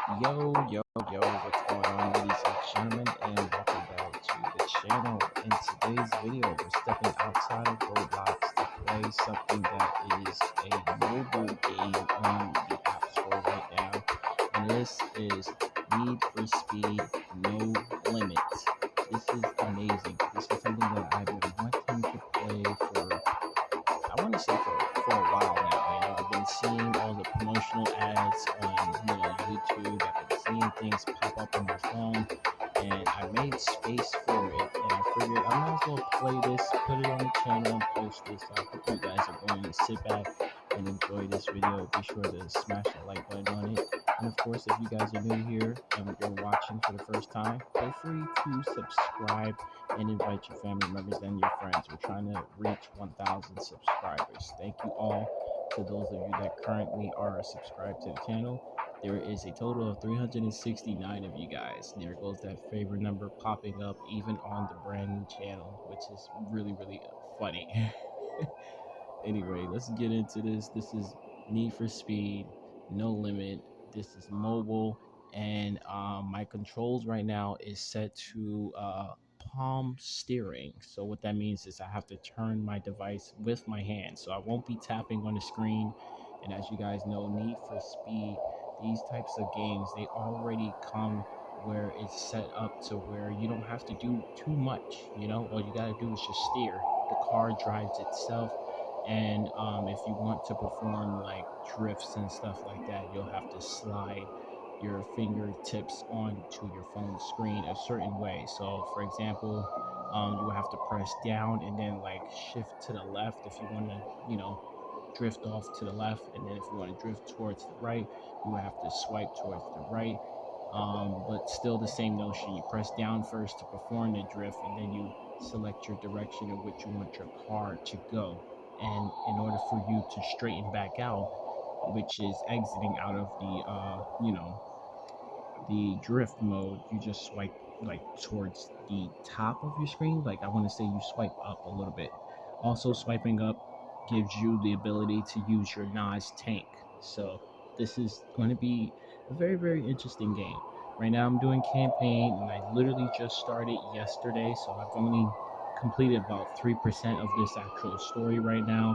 Yo, what's going on, ladies and gentlemen, and welcome back to the channel. In today's video, we're stepping outside of Roblox to play something that is a mobile game on the App Store right now, and this is Need for Speed No Limit. This is amazing. This is something that I've been wanting to play for I want to say for a while now. I've been seeing all the promotional ads on YouTube. I've been seeing things pop up on my phone, and I made space for it. And I figured I might as well play this, put it on the channel, and post this. So I hope you guys are going to sit back and enjoy this video. Be sure to smash that like button on it. And of course, if you guys are new here and you're watching for the first time, feel free to subscribe and invite your family members and your friends. We're trying to reach 1,000 subscribers. Thank you all to those of you that currently are subscribed to the channel. There is a total of 369 of you guys. There goes that favorite number popping up even on the brand new channel, which is really funny. Anyway, let's get into this. This is Need for Speed No Limit. This is mobile, and my controls right now is set to palm steering. So what that means is I have to turn my device with my hand, so I won't be tapping on the screen. And as you guys know, Need for Speed, these types of games, they already come where it's set up to where you don't have to do too much. All you gotta do is just steer. The car drives itself, and if you want to perform like drifts and stuff like that, you'll have to slide your fingertips onto your phone screen a certain way. So for example, you will have to press down and then like shift to the left if you want to drift off to the left, and then if you want to drift towards the right, you will have to swipe towards the right. But still the same notion. You press down first to perform the drift, and then you select your direction in which you want your car to go. And in order for you to straighten back out, which is exiting out of the drift mode, you just swipe like towards the top of your screen. Like I want to say you swipe up a little bit. Also, swiping up gives you the ability to use your NOS tank. So this is going to be a very interesting game. Right now I'm doing campaign, and I literally just started yesterday, so I've only completed about 3% of this actual story right now,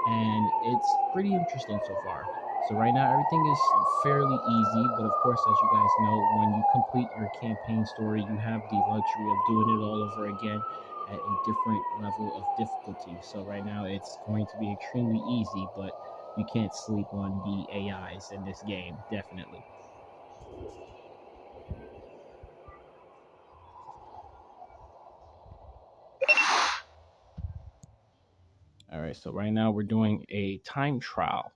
and it's pretty interesting so far. So right now everything is fairly easy, but of course, as you guys know, when you complete your campaign story, you have the luxury of doing it all over again at a different level of difficulty. So right now it's going to be extremely easy, but you can't sleep on the AIs in this game, definitely. All right, so right now we're doing a time trial.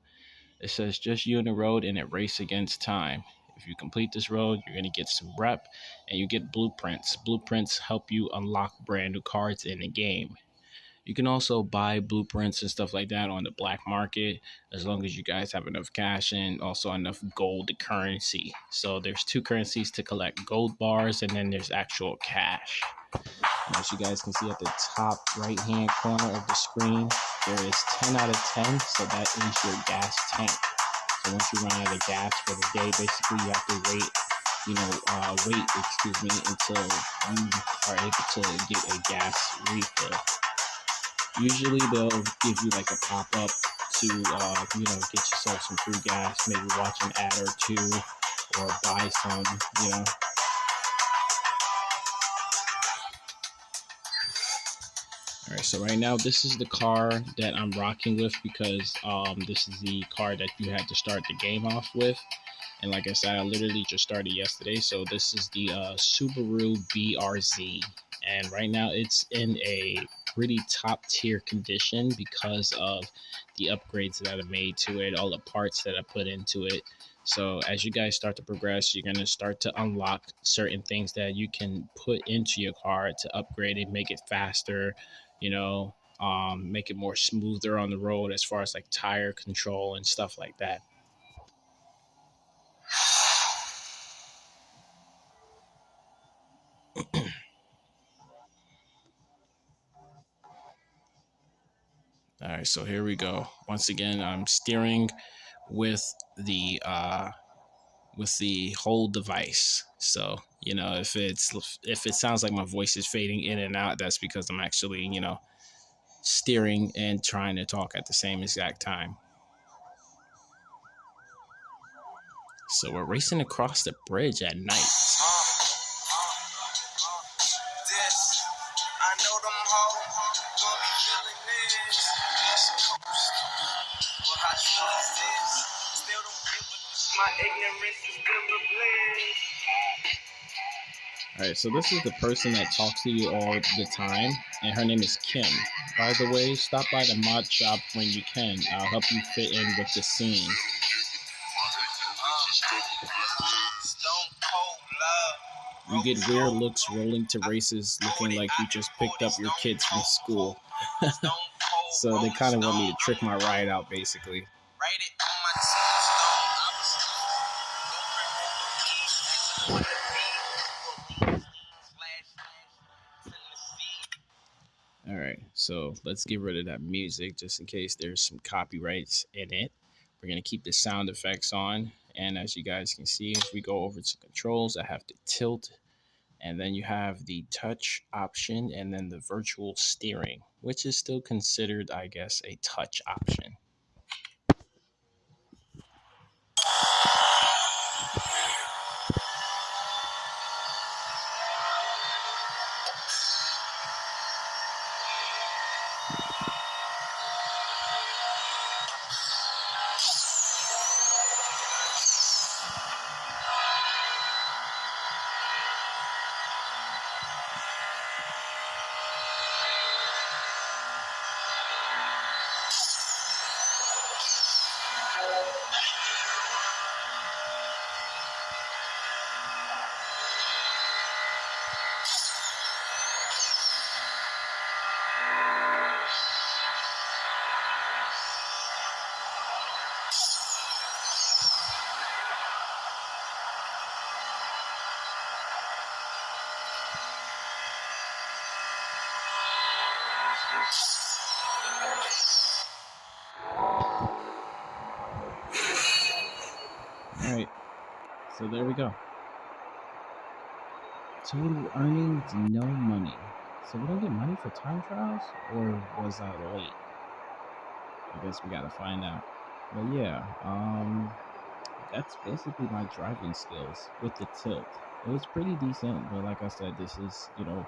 It says just you in the road and it race against time. If you complete this road, you're going to get some rep and you get blueprints. Blueprints help you unlock brand new cards in the game. You can also buy blueprints and stuff like that on the black market, as long as you guys have enough cash and also enough gold currency. So there's two currencies to collect: gold bars, and then there's actual cash. And as you guys can see at the top right hand corner of the screen, there is 10 out of 10, so that is your gas tank. So once you run out of gas for the day, basically you have to wait until you are able to get a gas refill. Usually they'll give you like a pop-up to get yourself some free gas, maybe watch an ad or two, or buy some. All right, so right now this is the car that I'm rocking with, because this is the car that you had to start the game off with. And like I said, I literally just started yesterday. So this is the Subaru BRZ. And right now it's in a pretty top tier condition because of the upgrades that I made to it, all the parts that I put into it. So as you guys start to progress, you're going to start to unlock certain things that you can put into your car to upgrade it, make it faster, make it more smoother on the road as far as like tire control and stuff like that. All right, so here we go. Once again, I'm steering with the with the whole device. So, you know, if it sounds like my voice is fading in and out, that's because I'm actually, you know, steering and trying to talk at the same exact time. So we're racing across the bridge at night. All right, so this is the person that talks to you all the time, and her name is Kim. By the way, stop by the mod shop when you can. I'll help you fit in with the scene. You get weird looks rolling to races looking like you just picked up your kids from school. So they kind of want me to trick my ride out, basically. All right, so let's get rid of that music just in case there's some copyrights in it. We're going to keep the sound effects on. And as you guys can see, if we go over to controls, I have to tilt. And then you have the touch option and then the virtual steering, which is still considered, I guess, a touch option. All right, so there we go. Total earnings, no money. So we don't get money for time trials, or was I late? I guess we gotta find out. But yeah, that's basically my driving skills with the tilt. It was pretty decent, but like I said, this is, you know,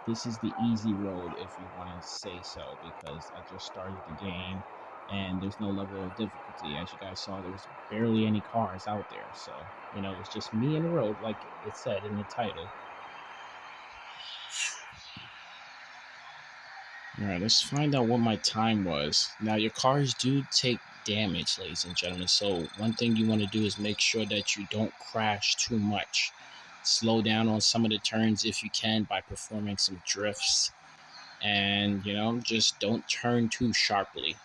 this is the easy road if you want to say so, because I just started the game and there's no level of difficulty. As you guys saw, there's barely any cars out there, so you know, it's just me and the road, like it said in the title. All right, let's find out what my time was. Now, your cars do take damage, ladies and gentlemen. So one thing you want to do is make sure that you don't crash too much. Slow down on some of the turns if you can by performing some drifts. And, you know, just don't turn too sharply.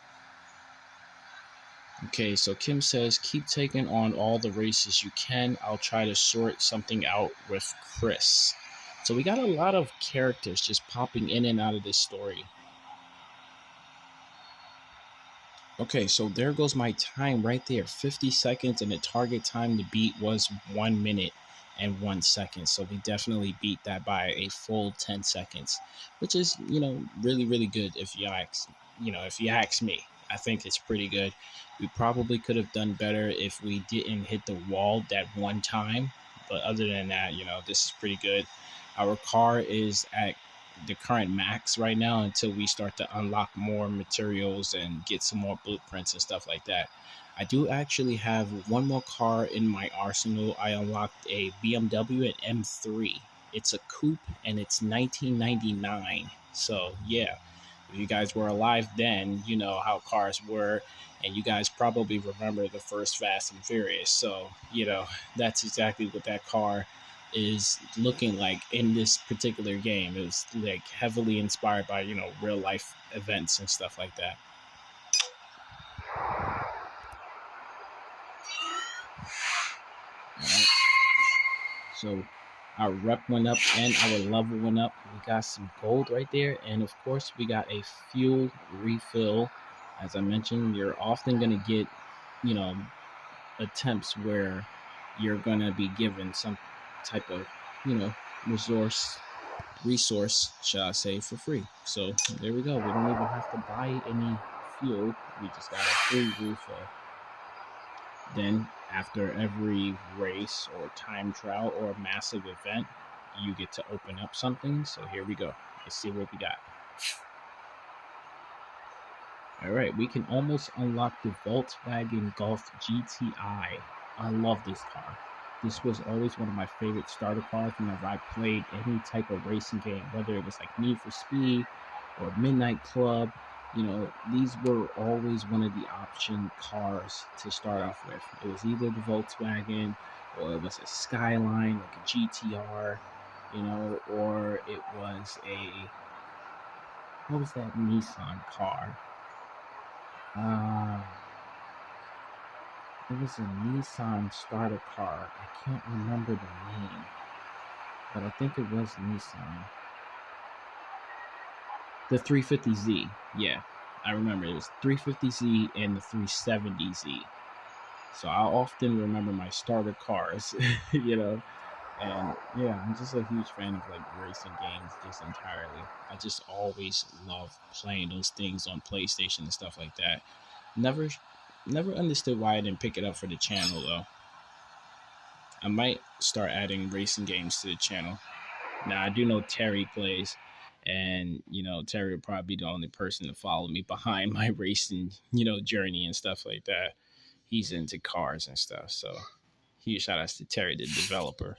Okay, so Kim says, keep taking on all the races you can. I'll try to sort something out with Chris. So we got a lot of characters just popping in and out of this story. Okay, so there goes my time right there, 50 seconds, and the target time to beat was 1 minute and 1 second. So we definitely beat that by a full 10 seconds, which is, you know, really, really good if you ask me. I think it's pretty good. We probably could have done better if we didn't hit the wall that one time, but other than that, you know, this is pretty good. Our car is at the current max right now until we start to unlock more materials and get some more blueprints and stuff like that. I do actually have one more car in my arsenal. I unlocked a BMW at M3. It's a coupe and it's 1999. So yeah, if you guys were alive then, you know how cars were, and you guys probably remember the first Fast and Furious. So, you know, that's exactly what that car is looking like in this particular game. It was like heavily inspired by, you know, real life events and stuff like that. All right. So our rep went up and our level went up. We got some gold right there, and of course we got a fuel refill. As I mentioned, you're often going to get, you know, attempts where you're gonna be given some type of, you know, resource, shall I say, for free. So there we go. We don't even have to buy any fuel. We just got a free refill. Then after every race or time trial or massive event, you get to open up something. So here we go. Let's see what we got. All right, we can almost unlock the Volkswagen Golf GTI. I love this car. This was always one of my favorite starter cars whenever I played any type of racing game, whether it was like Need for Speed or Midnight Club. You know, these were always one of the option cars to start off with. It was either the Volkswagen or it was a Skyline, like a GTR, you know, or it was what was that Nissan car? Uh, it was a Nissan starter car. I can't remember the name, but I think it was Nissan. The 350Z. Yeah, I remember it was 350Z and the 370Z. So I often remember my starter cars, you know. And yeah, I'm just a huge fan of like racing games just entirely. I just always love playing those things on PlayStation and stuff like that. Never never understood why I didn't pick it up for the channel though. I might start adding racing games to the channel. Now I do know Terry plays, and you know Terry will probably be the only person to follow me behind my racing, you know, journey and stuff like that. He's into cars and stuff, so huge shout outs to Terry, the developer.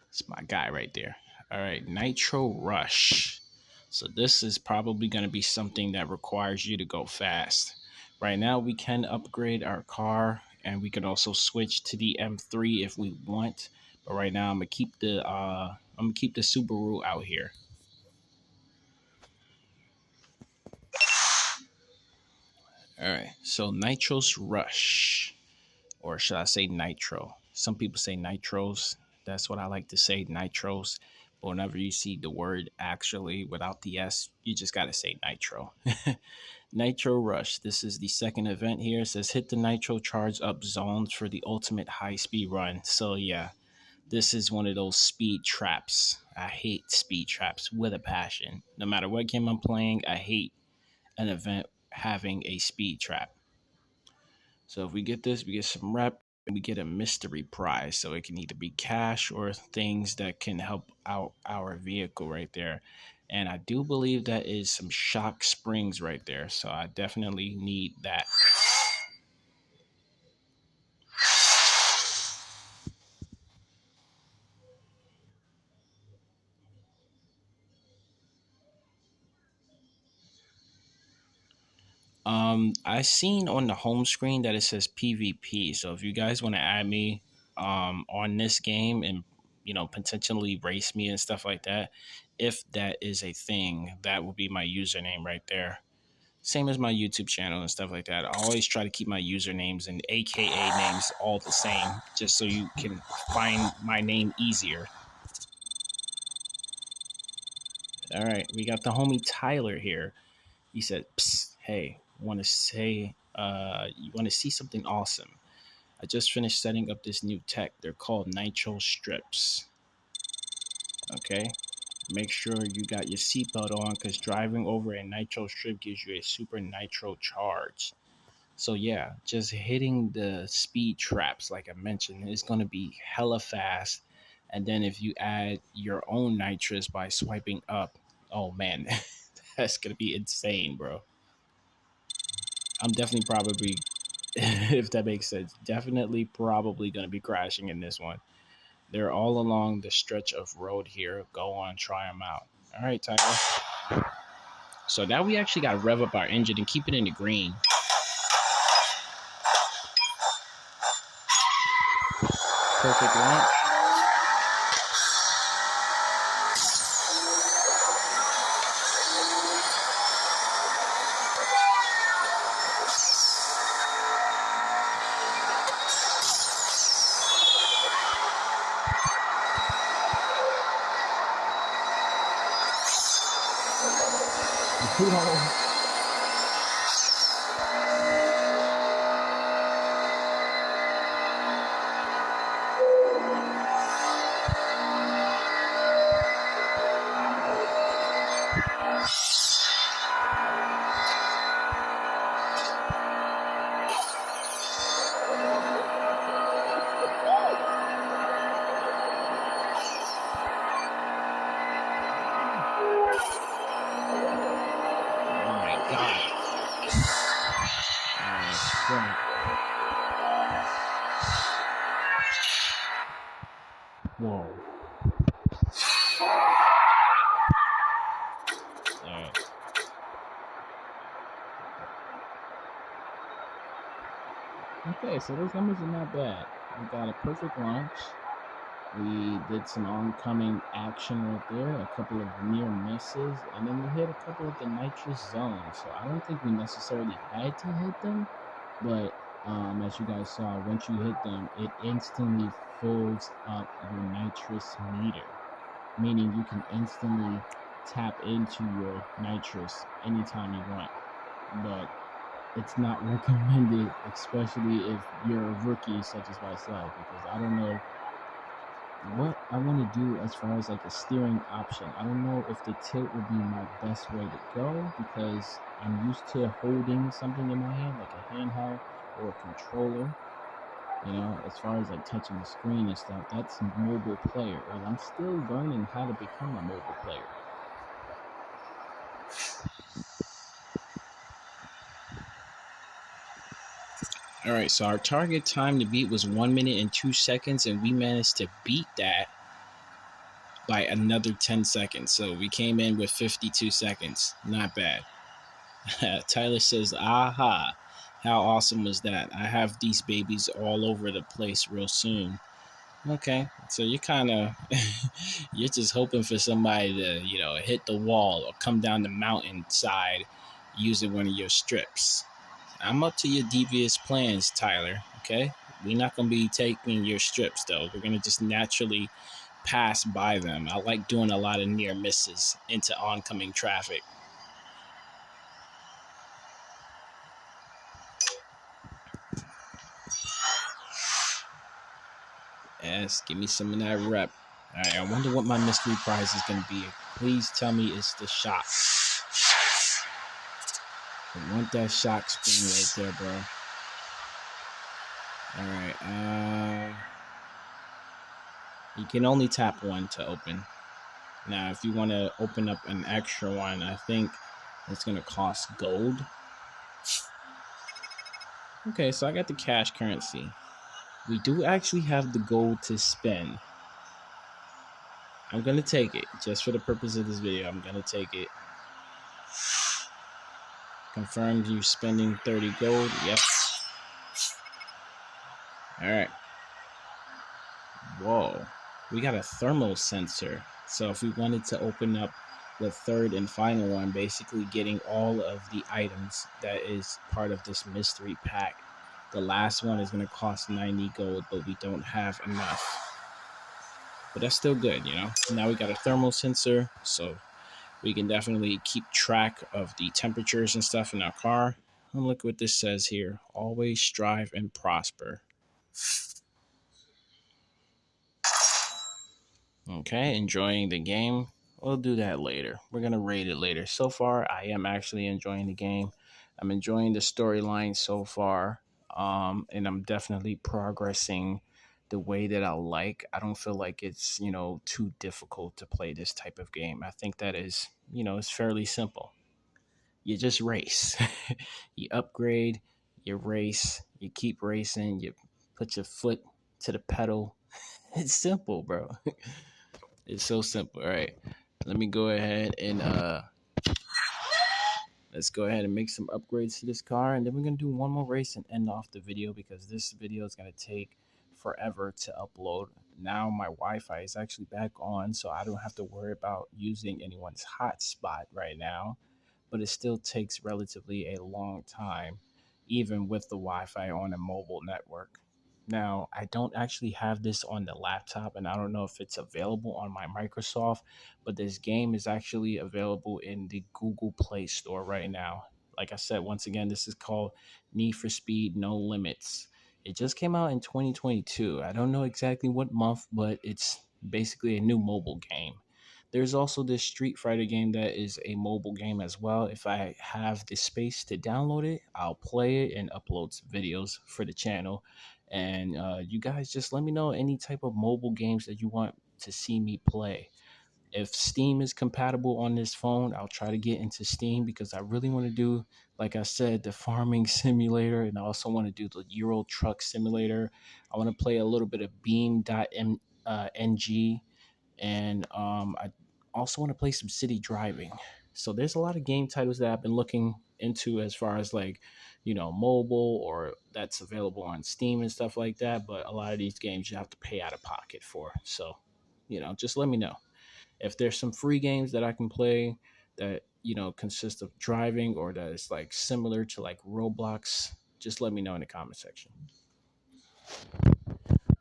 It's my guy right there. All right, Nitro Rush. So this is probably going to be something that requires you to go fast. Right now, we can upgrade our car, and we can also switch to the M3 if we want. But right now, I'm gonna keep the Subaru out here. All right, so Nitro's Rush, or should I say Nitro? Some people say Nitros. That's what I like to say, Nitros. But whenever you see the word actually without the S, you just gotta say Nitro. Nitro Rush. This is the second event here. It says hit the Nitro charge up zones for the ultimate high speed run. So yeah, this is one of those speed traps. I hate speed traps with a passion. No matter what game I'm playing, I hate an event having a speed trap. So if we get this, we get some rep and we get a mystery prize. So it can either be cash or things that can help out our vehicle right there. And I do believe that is some shock springs right there. So I definitely need that. I seen on the home screen that it says PvP. So if you guys want to add me on this game and you know potentially race me and stuff like that, if that is a thing, that will be my username right there. Same as my YouTube channel and stuff like that. I always try to keep my usernames and AKA names all the same, just so you can find my name easier. All right, we got the homie Tyler here. He said, "Psst, hey, want to say, you want to see something awesome? I just finished setting up this new tech. They're called Nitro Strips. Okay, make sure you got your seatbelt on because driving over a Nitro Strip gives you a super Nitro charge. So yeah, just hitting the speed traps, like I mentioned, is going to be hella fast. And then if you add your own nitrous by swiping up, oh man, that's going to be insane, bro. I'm definitely probably, if that makes sense, definitely probably going to be crashing in this one. They're all along the stretch of road here. Go on, try them out. All right, Tyler. So now we actually got to rev up our engine and keep it in the green. Perfect launch. Right. Whoa. Alright. Okay, so those numbers are not bad. We got a perfect launch. We did some oncoming action right there, a couple of near misses, and then we hit a couple of the nitrous zones. So I don't think we necessarily had to hit them, but as you guys saw, once you hit them, it instantly fills up your nitrous meter, meaning you can instantly tap into your nitrous anytime you want. But it's not recommended, especially if you're a rookie such as myself, because I don't know what I want to do as far as like a steering option. I don't know if the tilt would be my best way to go because I'm used to holding something in my hand, like a handheld or a controller. You know, as far as like touching the screen and stuff, that's mobile player, and I'm still learning how to become a mobile player. All right, so our target time to beat was 1 minute and 2 seconds, and we managed to beat that by another 10 seconds. So we came in with 52 seconds. Not bad. Tyler says, aha, how awesome was that? I have these babies all over the place real soon. Okay, so you're kind of, you're just hoping for somebody to, hit the wall or come down the mountainside using one of your strips. I'm up to your devious plans, Tyler, okay? We're not going to be taking your strips, though. We're going to just naturally pass by them. I like doing a lot of near misses into oncoming traffic. Yes, give me some of that rep. All right, I wonder what my mystery prize is going to be. Please tell me it's the shock. I want that shock spin right there, bro. All right, you can only tap one to open. Now, if you want to open up an extra one, I think it's going to cost gold. Okay, so I got the cash currency. We do actually have the gold to spend. I'm going to take it. Just for the purpose of this video, I'm going to take it. Confirmed you spending 30 gold. Yep. Alright. Whoa. We got a thermal sensor. So if we wanted to open up the third and final one, basically getting all of the items that is part of this mystery pack, the last one is going to cost 90 gold, but we don't have enough. But that's still good, Now we got a thermal sensor, so we can definitely keep track of the temperatures and stuff in our car. And look what this says here. Always strive and prosper. Okay, enjoying the game. We'll do that later. We're going to rate it later. So far, I am actually enjoying the game. I'm enjoying the storyline so far. And I'm definitely progressing the way that I like. I don't feel like it's, too difficult to play this type of game. I think that is, it's fairly simple. You just race. You upgrade, you race, you keep racing, you put your foot to the pedal. It's simple, bro. It's so simple. All right. Let me go ahead and let's go ahead and make some upgrades to this car, and then we're gonna do one more race and end off the video because this video is gonna take forever to upload. Now my Wi-Fi is actually back on, so I don't have to worry about using anyone's hotspot right now, but it still takes relatively a long time, even with the Wi-Fi on a mobile network. Now, I don't actually have this on the laptop, and I don't know if it's available on my Microsoft, but this game is actually available in the Google Play Store right now. Like I said, once again, this is called Need for Speed No Limits. It just came out in 2022. I don't know exactly what month, but it's basically a new mobile game. There's also this Street Fighter game that is a mobile game as well. If I have the space to download it, I'll play it and upload some videos for the channel. And you guys just let me know any type of mobile games that you want to see me play. If Steam is compatible on this phone, I'll try to get into Steam because I really want to do, like I said, the farming simulator, and I also want to do the Euro Truck Simulator. I want to play a little bit of Beam.ng, and I also want to play some city driving. So there's a lot of game titles that I've been looking into as far as like, mobile or that's available on Steam and stuff like that. But a lot of these games you have to pay out of pocket for. So, just let me know if there's some free games that I can play that consist of driving or that is like similar to like Roblox. Just let me know in the comment section.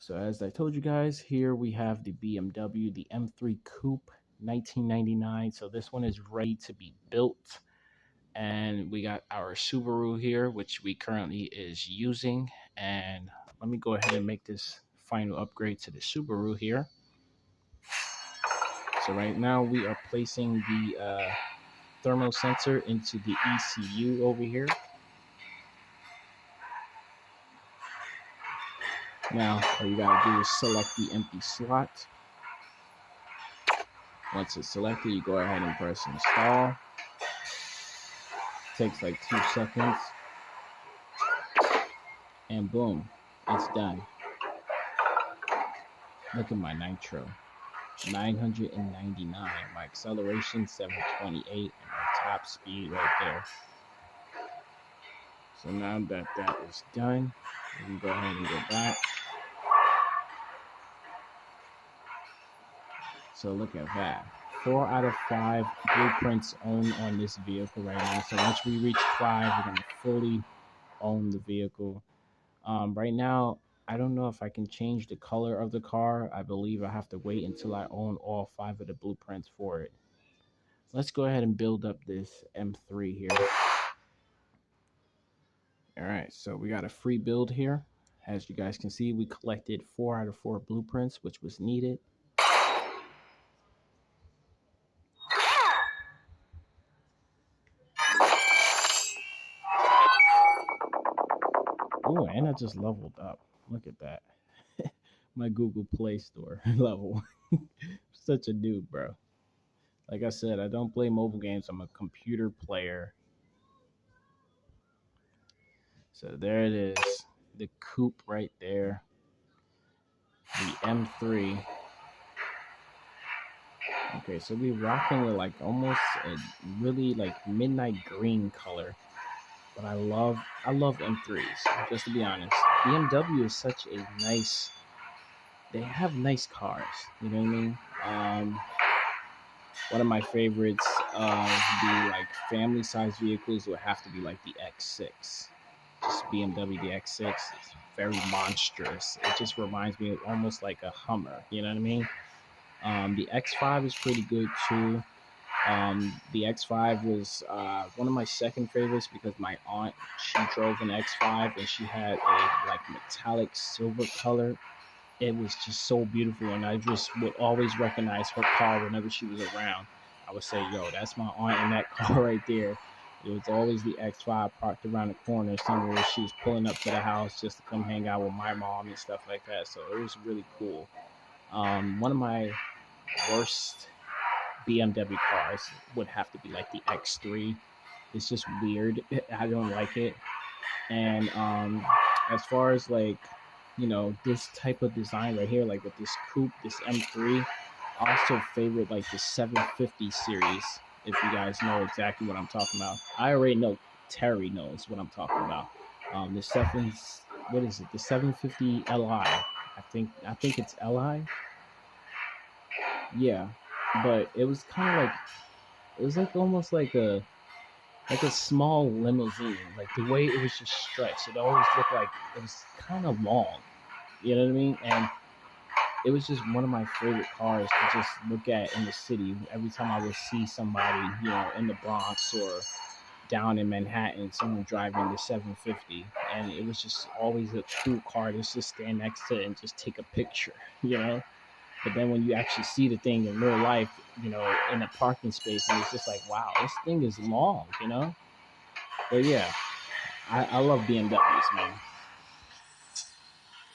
So as I told you guys, here we have the BMW, the M3 Coupe 1999. So this one is ready to be built. And we got our Subaru here, which we currently is using. And let me go ahead and make this final upgrade to the Subaru here. So right now we are placing the thermal sensor into the ECU over here. Now all you gotta do is select the empty slot. Once it's selected, you go ahead and press install. Takes like 2 seconds. And boom, it's done. Look at my nitro. 999. My acceleration 728 and my top speed right there. So now that that is done, we can go ahead and go back. So look at that. 4 out of 5 blueprints owned on this vehicle right now. So once we reach 5, we're going to fully own the vehicle. Right now, I don't know if I can change the color of the car. I believe I have to wait until I own all 5 of the blueprints for it. Let's go ahead and build up this M3 here. All right, so we got a free build here. As you guys can see, we collected 4 out of 4 blueprints, which was needed. Oh, and I just leveled up. Look at that. My Google Play Store level. Such a dude, bro. Like I said, I don't play mobile games. I'm a computer player. So there it is. The coupe right there. The M3. Okay, so we're rocking with like almost a really like midnight green color. But I love M3s, just to be honest. BMW is such a nice, they have nice cars, you know what I mean? One of my favorites of the like family size vehicles would have to be like the X6. Just BMW, the X6 is very monstrous. It just reminds me of almost like a Hummer, you know what I mean? The X5 is pretty good too. The X5 was one of my second favorites because my aunt, she drove an X5 and she had a like metallic silver color. It was just so beautiful, and I just would always recognize her car whenever she was around. I would say, yo, that's my aunt in that car right there. It was always the X5 parked around the corner somewhere. She was pulling up to the house just to come hang out with my mom and stuff like that. So it was really cool. One of my worst BMW cars would have to be like the X3. It's just weird. I don't like it. And as far as like, this type of design right here, like with this coupe, this M3, I also favorite like the 750 series. If you guys know exactly what I'm talking about, I already know Terry knows what I'm talking about. The what is it? The 750 Li. I think it's Li. Yeah, but it was kind of like almost like a small limousine. Like the way it was just stretched, it always looked like it was kind of long. You know what I mean? And it was just one of my favorite cars to just look at in the city. Every time I would see somebody, in the Bronx or down in Manhattan, someone driving the 750, and it was just always a cool car to just stand next to it and just take a picture. But then when you actually see the thing in real life, in a parking space, and it's just like, wow, this thing is long. But yeah, I love BMWs, man.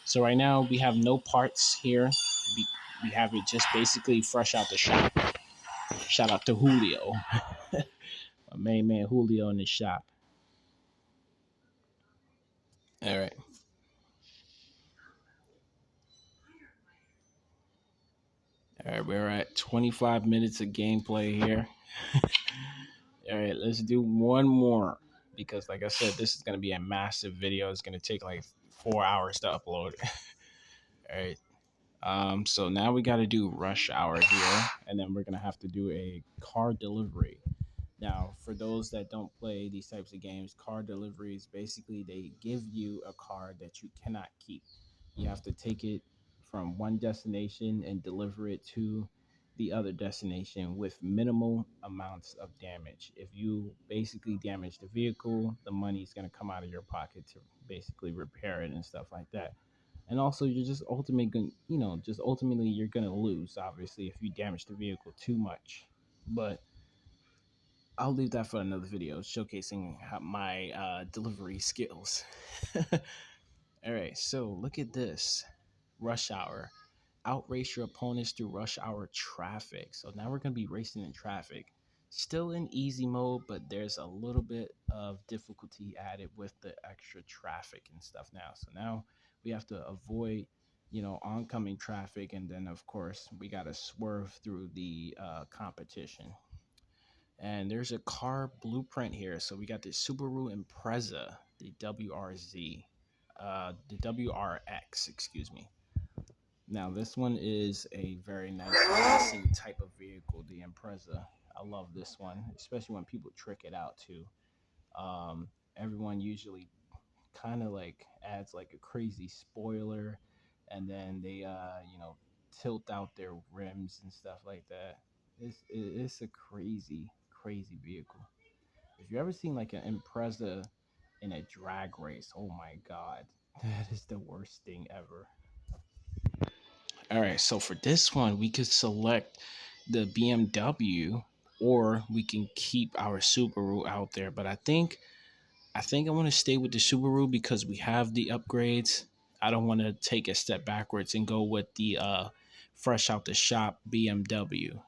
So right now we have no parts here. We have it just basically fresh out the shop. Shout out to Julio, my main man Julio in the shop. All right. All right, we're at 25 minutes of gameplay here. All right, let's do one more because, like I said, this is going to be a massive video. It's going to take like 4 hours to upload. All right. So now we got to do rush hour here, and then we're going to have to do a car delivery. Now, for those that don't play these types of games, car deliveries basically they give you a car that you cannot keep. You have to take it from one destination and deliver it to the other destination with minimal amounts of damage. If you basically damage the vehicle, the money is going to come out of your pocket to basically repair it and stuff like that. And also, you're just ultimately going, just ultimately you're going to lose. Obviously, if you damage the vehicle too much, but I'll leave that for another video showcasing my delivery skills. All right, so look at this rush hour. Outrace your opponents through rush hour traffic. So now we're going to be racing in traffic. Still in easy mode, but there's a little bit of difficulty added with the extra traffic and stuff now. So now we have to avoid, oncoming traffic. And then, of course, we got to swerve through the competition. And there's a car blueprint here. So we got the Subaru Impreza, the the WRX, excuse me. Now this one is a very nice racing type of vehicle, the Impreza. I love this one, especially when people trick it out too. Um, Everyone usually kind of like adds like a crazy spoiler, and then they tilt out their rims and stuff like that. It's a crazy vehicle. If you ever seen like an Impreza in a drag race, oh my god, that is the worst thing ever. All right, so for this one, we could select the BMW, or we can keep our Subaru out there. But I think I want to stay with the Subaru because we have the upgrades. I don't want to take a step backwards and go with the fresh out the shop BMW.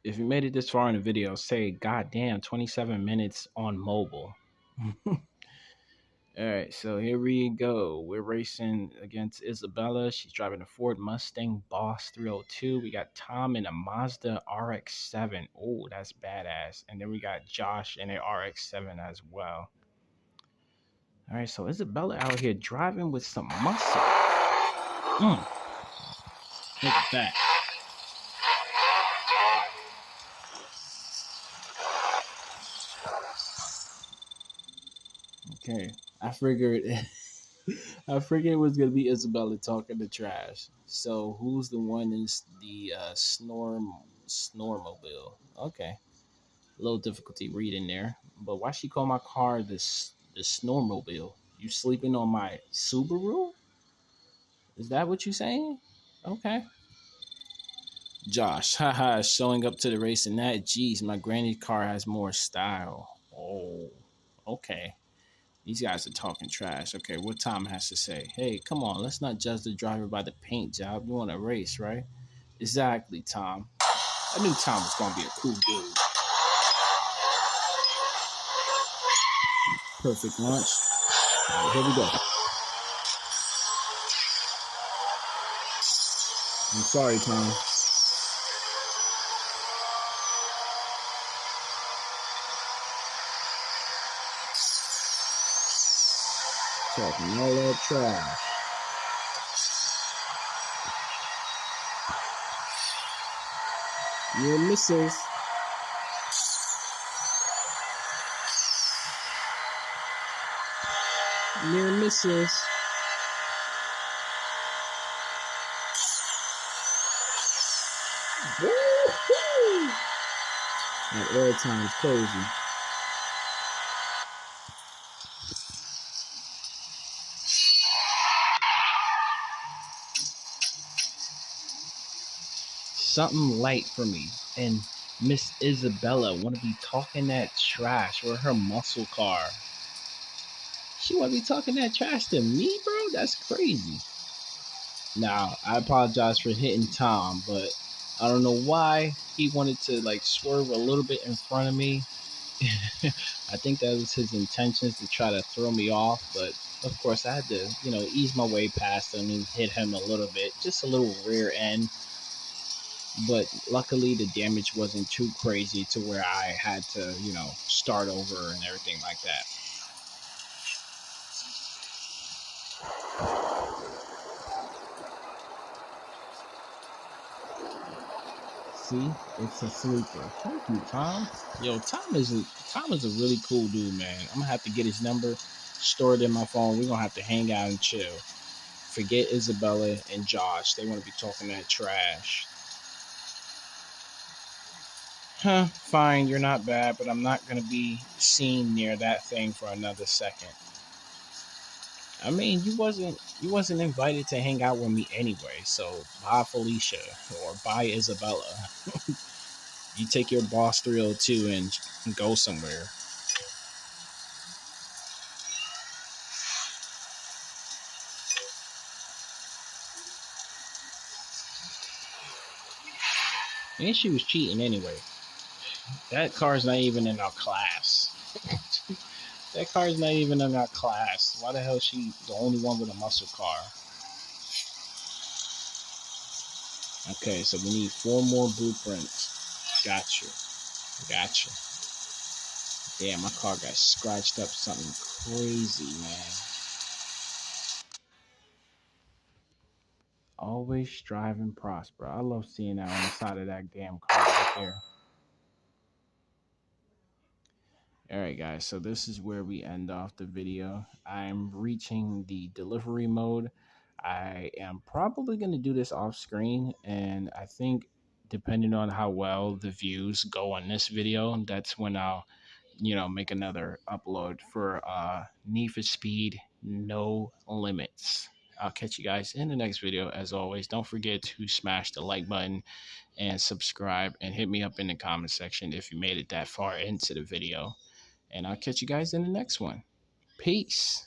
If you made it this far in the video, say, God damn, 27 minutes on mobile. All right, so here we go. We're racing against Isabella. She's driving a Ford Mustang Boss 302. We got Tom in a Mazda RX-7. Oh, that's badass. And then we got Josh in a RX-7 as well. All right, so Isabella out here driving with some muscle. Look at that. Okay, I figured it was gonna be Isabella talking to trash. So who's the one in the Snormobile? Okay, a little difficulty reading there. But why she call my car the Snormobile? You sleeping on my Subaru? Is that what you saying? Okay. Josh, haha, showing up to the race and that. Geez, my granny's car has more style. Oh, okay. These guys are talking trash. Okay, what Tom has to say? Hey, come on, let's not judge the driver by the paint job. You want to race, right? Exactly, Tom. I knew Tom was going to be a cool dude. Perfect launch. All right, here we go. I'm sorry, Tom. Talking all that trash. Near misses. Near misses. Woo-hoo! That air time's crazy. Something light for me. And Miss Isabella want to be talking that trash or her muscle car. She want to be talking that trash to me, bro? That's crazy. Now, I apologize for hitting Tom, but I don't know why he wanted to like swerve a little bit in front of me. I think that was his intentions to try to throw me off, but of course I had to, ease my way past him and hit him a little bit, just a little rear end. But luckily, the damage wasn't too crazy to where I had to, start over and everything like that. See, it's a sleeper. Thank you, Tom. Yo, Tom is a really cool dude, man. I'm gonna have to get his number, store it in my phone. We're gonna have to hang out and chill. Forget Isabella and Josh. They want to be talking that trash. Huh? Fine, you're not bad, but I'm not gonna be seen near that thing for another second. I mean, you wasn't invited to hang out with me anyway. So bye, Felicia, or bye, Isabella. You take your boss 302 and go somewhere. And she was cheating anyway. That car's not even in our class. That car's not even in our class. Why the hell is she the only one with a muscle car? Okay, so we need 4 more blueprints. Gotcha. Gotcha. Damn, my car got scratched up something crazy, man. Always strive and prosper. I love seeing that on the side of that damn car right there. All right, guys. So this is where we end off the video. I'm reaching the delivery mode. I am probably going to do this off screen, and I think depending on how well the views go on this video, that's when I'll, make another upload for Need for Speed No Limits. I'll catch you guys in the next video. As always, don't forget to smash the like button and subscribe, and hit me up in the comment section if you made it that far into the video. And I'll catch you guys in the next one. Peace.